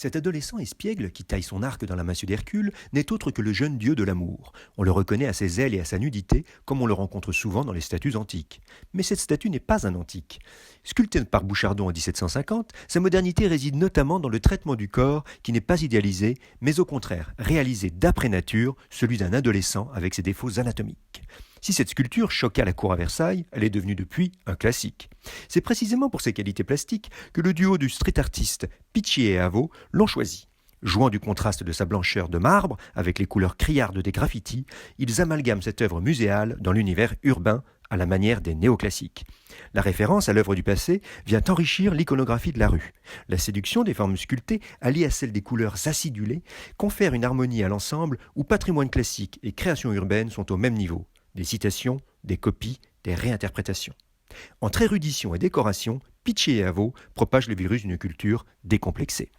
Cet adolescent espiègle qui taille son arc dans la massue d'Hercule n'est autre que le jeune dieu de l'amour. On le reconnaît à ses ailes et à sa nudité, comme on le rencontre souvent dans les statues antiques. Mais cette statue n'est pas un antique. Sculptée par Bouchardon en 1750, sa modernité réside notamment dans le traitement du corps qui n'est pas idéalisé, mais au contraire réalisé d'après nature, celui d'un adolescent avec ses défauts anatomiques. Si cette sculpture choqua la cour à Versailles, elle est devenue depuis un classique. C'est précisément pour ses qualités plastiques que le duo du street artiste Piccier et Avaux l'ont choisi. Jouant du contraste de sa blancheur de marbre avec les couleurs criardes des graffitis, ils amalgament cette œuvre muséale dans l'univers urbain à la manière des néoclassiques. La référence à l'œuvre du passé vient enrichir l'iconographie de la rue. La séduction des formes sculptées, alliée à celle des couleurs acidulées, confère une harmonie à l'ensemble où patrimoine classique et création urbaine sont au même niveau. Des citations, des copies, des réinterprétations. Entre érudition et décoration, Piccier et Avaux propagent le virus d'une culture décomplexée.